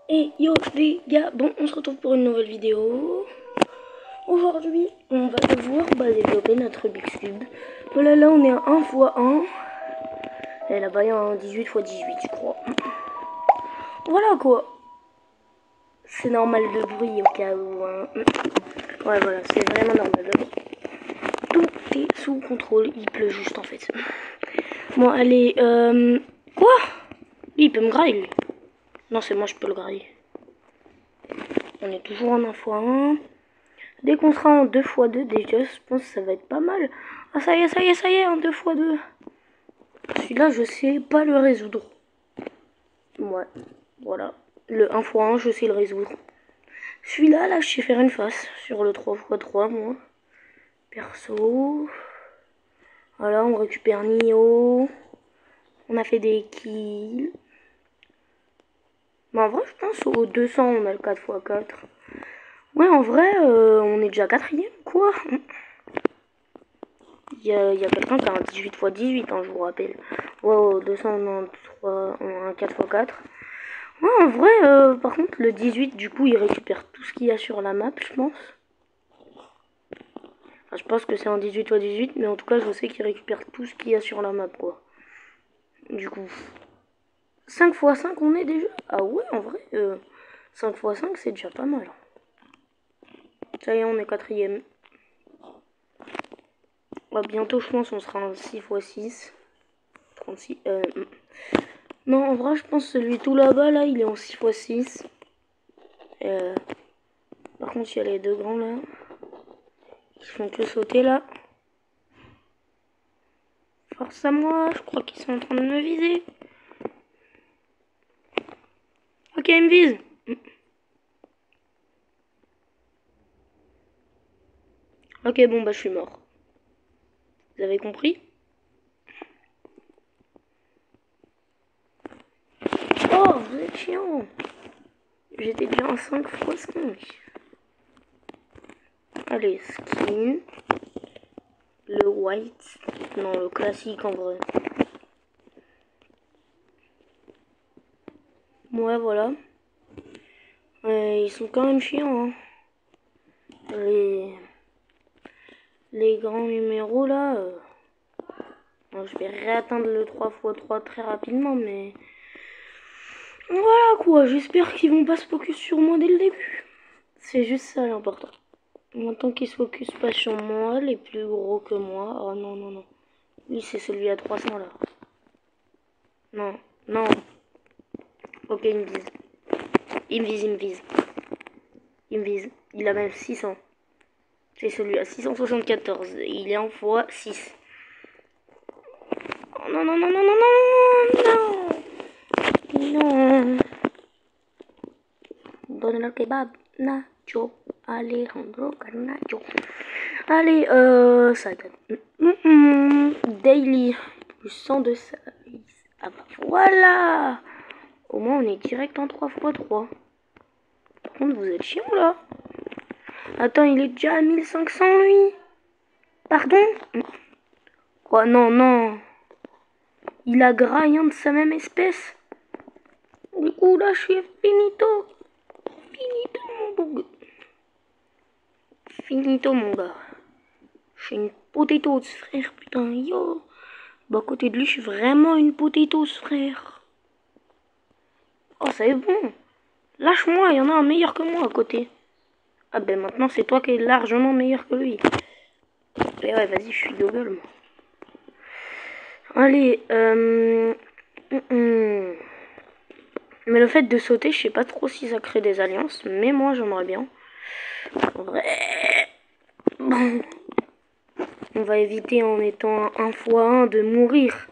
Et yo les gars, bon on se retrouve pour une nouvelle vidéo. Aujourd'hui on va devoir développer notre Rubik's Cube. Voilà, là on est à 1 x 1. Et là-bas il y a un 18 x 18 je crois. Voilà quoi. C'est normal le bruit au cas où hein. Ouais voilà, c'est vraiment normal le bruit. Tout est sous contrôle, il pleut juste en fait. Bon allez, quoi? Lui il peut me grailler lui. Non c'est moi je peux le grailler. On est toujours en 1 x 1. Dès qu'on sera en 2 x 2, déjà, je pense que ça va être pas mal. Ah, ça y est, en 2 x 2. Celui-là, je sais pas le résoudre. Ouais, voilà. Le 1 x 1, je sais le résoudre. Celui-là, là, je sais faire une face sur le 3 x 3, moi. Perso. Voilà, on récupère Nio. On a fait des kills. Mais en vrai, je pense au 200, on a le 4 x 4. Ouais, en vrai, on est déjà 4ème, quoi. Il y a quelqu'un qui a un 18 x 18, hein, je vous rappelle. Wow, 293, un 4 x 4. Ouais, en vrai, par contre, le 18, du coup, il récupère tout ce qu'il y a sur la map, je pense. Enfin, je pense que c'est un 18 x 18, mais en tout cas, je sais qu'il récupère tout ce qu'il y a sur la map, quoi. Du coup, 5 x 5, on est déjà... Ah ouais, en vrai, 5 x 5, c'est déjà pas mal. Ça y est, on est 4ème. Ouais, bientôt, je pense, on sera en 6 x 6. 36, non, en vrai, je pense que celui tout là-bas, là, il est en 6 x 6. Par contre, il y a les deux grands, là. Qui font que sauter, là. Force à moi, je crois qu'ils sont en train de me viser. Ok, ils me visent. Ok, bon, bah, je suis mort. Vous avez compris? Oh, vous êtes chiant. J'étais bien en 5 x 5. Allez, skin. Le white. Non, le classique, en vrai. Ouais, voilà. Ils sont quand même chiants, hein. Les grands numéros, là... je vais réatteindre le 3 x 3 très rapidement, mais... Voilà quoi, j'espère qu'ils vont pas se focus sur moi dès le début. C'est juste ça l'important. Tant qu'ils se focus pas sur moi, les plus gros que moi. Oh non, non, non. Lui, c'est celui à 300 là. Non, non. Ok, il me vise. Il me vise, il me vise. Il me vise. Il a même 600. C'est celui à 674. Il est en x6. Oh, non, non, non, non, non, non, non. Non. Donne le kebab. Nacho. Alejandro Garnacho. Allez, ça donne. Daily. Plus 102 service. Ah bah voilà. Au moins, on est direct en 3 x 3. Par contre, vous êtes chiant là. Attends, il est déjà à 1500 lui. Pardon? Oh non, non. Il a graille de sa même espèce. Du coup, là, je suis finito. Finito, mon bug. Finito, mon gars. Je suis une potatoes, frère, putain, yo. Bah, à côté de lui, je suis vraiment une potatoes, frère. Oh, c'est bon. Lâche-moi, il y en a un meilleur que moi à côté. Ah ben maintenant, c'est toi qui es largement meilleur que lui. Et ouais, vas-y, je suis Google, moi. Allez, Mais le fait de sauter, je sais pas trop si ça crée des alliances, mais moi, j'aimerais bien. En vrai... Bon. On va éviter en étant un 1 x 1 de mourir.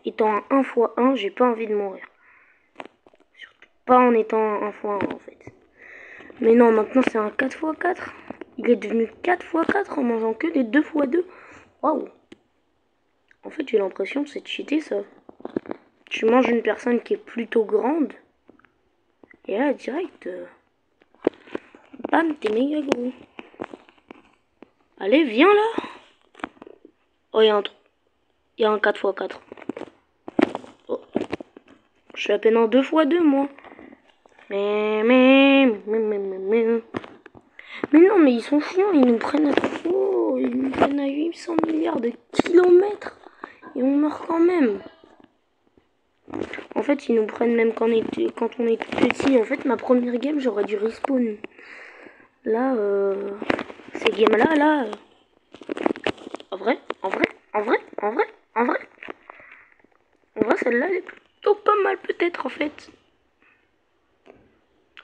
Étant un 1 x 1, j'ai pas envie de mourir. Surtout pas en étant un 1 x 1 en fait. Mais non, maintenant c'est un 4 x 4. Il est devenu 4 x 4 en mangeant que des 2 x 2. Waouh. En fait, j'ai l'impression que c'est cheaté ça. Tu manges une personne qui est plutôt grande. Et là, direct... bam, t'es méga gros. Allez, viens là. Oh, il y a un 4 x 4. Oh. Je suis à peine en 2x2, moi. Mais non, mais ils sont chiants, ils nous prennent à trop, ils nous prennent à 800 milliards de kilomètres et on meurt quand même. En fait, ils nous prennent même quand on est petit. En fait, ma première game, j'aurais dû respawn. Là, ces games-là, en vrai, celle-là, elle est plutôt pas mal peut-être, en fait.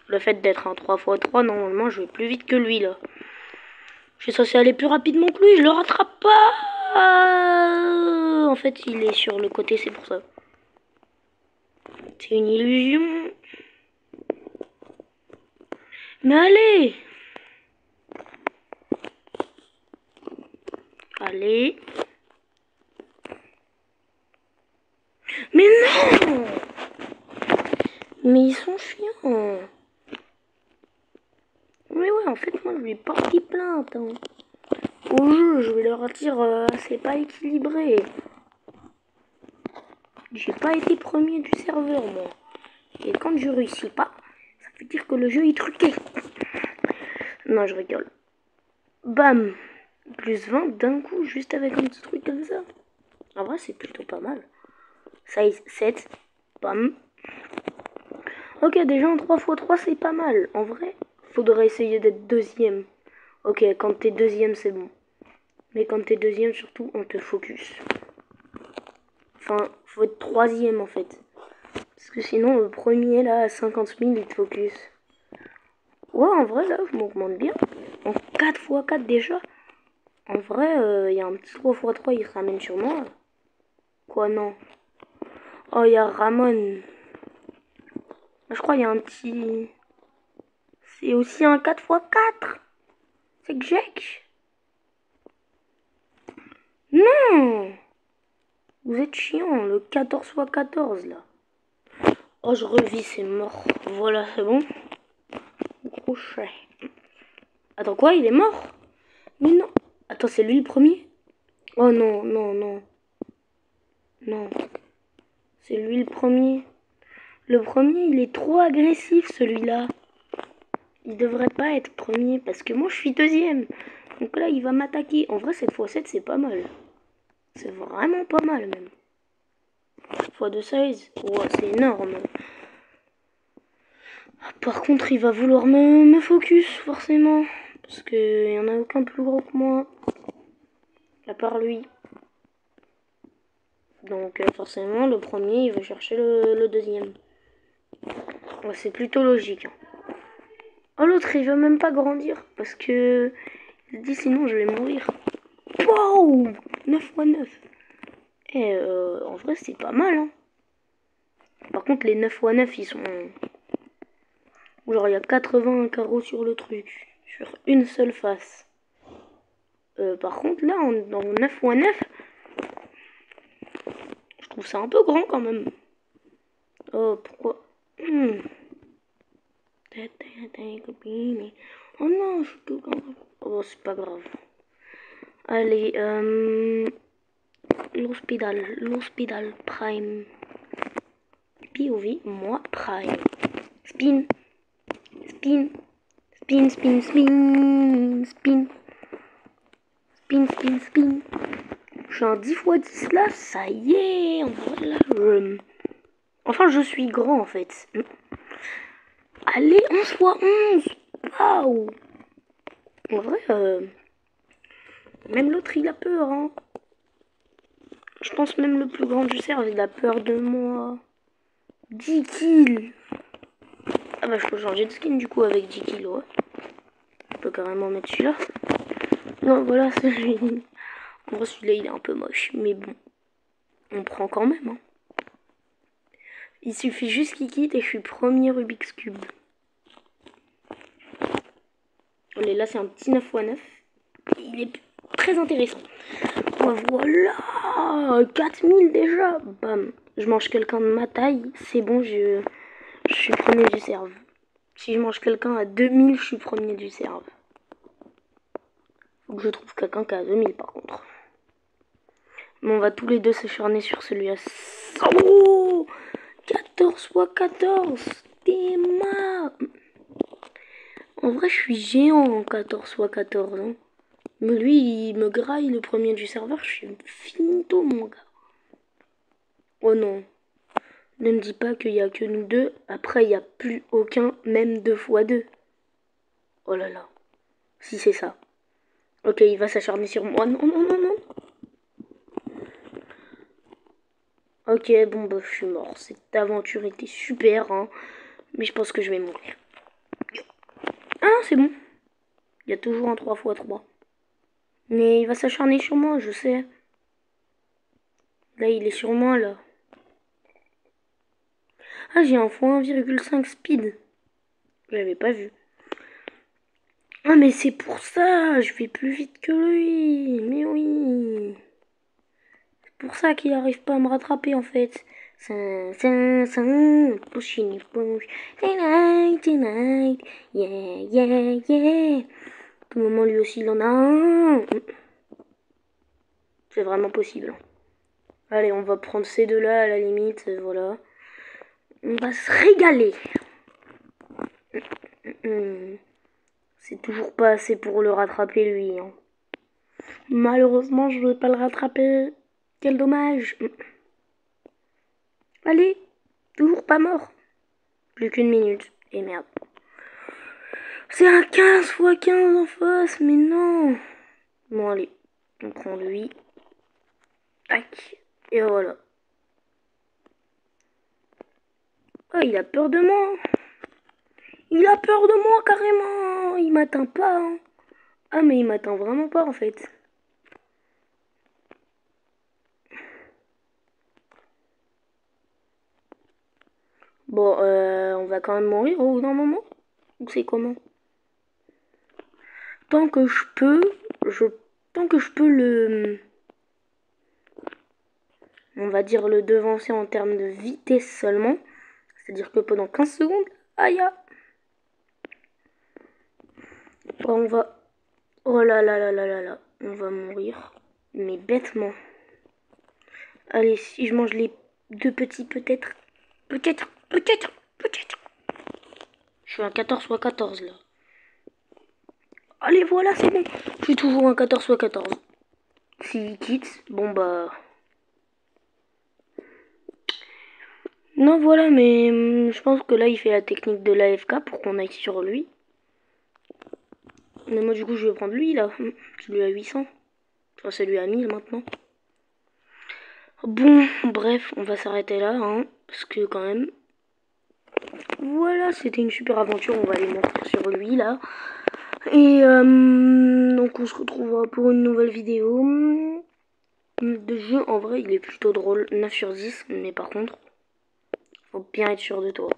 Le fait d'être un 3x3, normalement, je vais plus vite que lui, là. Je suis censé aller plus rapidement que lui, je le rattrape pas. En fait, il est sur le côté, c'est pour ça. C'est une illusion. Mais allez! Allez. Mais non! Mais ils sont chiants. Mais ouais, en fait, moi, je lui ai porté plainte. Hein. Au jeu, je vais leur dire, c'est pas équilibré. J'ai pas été premier du serveur, moi. Et quand je réussis pas, ça veut dire que le jeu est truqué. Non, je rigole. Bam! Plus 20 d'un coup, juste avec un petit truc comme ça. En vrai, c'est plutôt pas mal. 16, 7, bam. Ok, déjà en 3x3, c'est pas mal. En vrai, faudrait essayer d'être deuxième. Ok, quand t'es deuxième, c'est bon. Mais quand t'es deuxième, surtout, on te focus. Enfin, faut être troisième, en fait. Parce que sinon, le premier, là, à 50 000, il te focus. Ouais, en vrai, là, je m'augmente bien. En 4x4 déjà. En vrai, il y a un petit 3x3, il se ramène sur moi. Quoi, non? Oh, il y a Ramon. Je crois qu'il y a un petit... C'est aussi un 4x4. C'est Jack. Non! Vous êtes chiant, le 14x14, là. Oh, je revis, c'est mort. Voilà, c'est bon. Crochet. Attends, quoi? Il est mort? Mais non. Attends, c'est lui le premier? Oh non, non, non. Non. C'est lui le premier. Le premier, il est trop agressif, celui-là. Il devrait pas être premier, parce que moi, je suis deuxième. Donc là, il va m'attaquer. En vrai, 7x7, c'est pas mal. C'est vraiment pas mal, même. x2 16. Ouais, c'est énorme. Par contre, il va vouloir me focus, forcément. Parce qu'il n'y en a aucun plus gros que moi. À part lui. Donc, forcément, le premier, il va chercher le deuxième. Ouais, c'est plutôt logique. Hein. Oh, l'autre, il veut même pas grandir. Parce que... Il dit, sinon, je vais mourir. Wow! 9x9. Et en vrai, c'est pas mal. Hein. Par contre, les 9x9, ils sont... Genre, il y a 81 carreaux sur le truc. Sur une seule face. Par contre, là, dans 9x9, je trouve ça un peu grand quand même. Oh, pourquoi Oh non, je suis tout grand. Oh, c'est pas grave. Allez, l'hospital prime. POV, moi, prime. Spin, spin, spin, spin, spin, spin. Spin, spin, spin. Je suis un 10x10 là, ça y est. En vrai, là, Enfin, je suis grand en fait. Allez, 11x11. Waouh. En vrai, même l'autre, il a peur. Hein. Je pense même le plus grand du cerf, il a peur de moi. 10 kills. Ah bah, je peux changer de skin du coup avec 10 kills, ouais. Je peux carrément mettre celui-là. Non, voilà, celui. En vrai, celui-là, il est un peu moche. Mais bon, on prend quand même. Hein. Il suffit juste qu'il quitte et je suis premier Rubik's Cube. Allez, là, c'est un petit 9x9. Il est très intéressant. Oh, voilà 4000 déjà. Bam. Je mange quelqu'un de ma taille. C'est bon, je suis premier du serve. Si je mange quelqu'un à 2000, je suis premier du serve. Faut que je trouve quelqu'un qui a 2000 par contre. Mais on va tous les deux se charner sur celui-là. Oh, 14 x 14. T'es marre. En vrai, je suis géant en 14 x 14. Hein. Mais lui, il me graille le premier du serveur. Je suis finito, mon gars. Oh non. Ne me dis pas qu'il n'y a que nous deux. Après, il n'y a plus aucun, même 2 x 2. Oh là là. Si c'est ça. Ok, il va s'acharner sur moi. Non, non, non, non. Ok, bon, bah, je suis mort. Cette aventure était super, hein. Mais je pense que je vais mourir. Ah, c'est bon. Il y a toujours un 3 x 3. Mais il va s'acharner sur moi, je sais. Là, il est sur moi, là. Ah, j'ai un fois 1,5 speed. J'avais pas vu. Ah, mais c'est pour ça. Je vais plus vite que lui. Mais oui. C'est pour ça qu'il arrive pas à me rattraper, en fait. Pushing, push. Tonight, tonight. Yeah, yeah, yeah. À tout moment, lui aussi, il en a un. C'est vraiment possible. Allez, on va prendre ces deux-là à la limite, voilà. On va se régaler. C'est toujours pas assez pour le rattraper, lui. Hein. Malheureusement, je ne vais pas le rattraper. Quel dommage. Allez, toujours pas mort. Plus qu'une minute. Et merde. C'est un 15 x 15 en face, mais non. Bon, allez, on prend lui. Tac. Et voilà. Oh, il a peur de moi. Il a peur de moi, carrément. Il m'atteint pas. Hein. Ah, mais il m'atteint vraiment pas, en fait. Bon, on va quand même mourir au bout d'un moment. Ou c'est comment? Tant que je peux, tant que je peux le... On va dire le devancer en termes de vitesse seulement. C'est-à-dire que pendant 15 secondes, aïe. On va... Oh là là là là là là. On va mourir. Mais bêtement. Allez, si je mange les deux petits, peut-être. Peut-être. Je suis à 14 x 14 là. Allez, voilà, c'est bon. Je suis toujours à 14 x 14. S'il quitte, bon bah... Non, voilà, mais je pense que là, il fait la technique de l'AFK pour qu'on aille sur lui. Mais moi, du coup, je vais prendre lui, là. Celui à 800. Enfin, celui à 1000 maintenant. Bon, bref, on va s'arrêter là, hein. Parce que quand même... Voilà, c'était une super aventure. On va aller monter sur lui, là. Et donc, on se retrouvera pour une nouvelle vidéo. De jeu, en vrai, il est plutôt drôle. 9 sur 10. Mais par contre, faut bien être sûr de toi.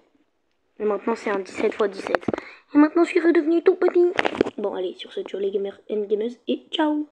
Et maintenant, c'est un 17 x 17. Et maintenant, je suis redevenu tout petit. Bon, allez, sur ce, ciao les gamers and gamers. Et ciao!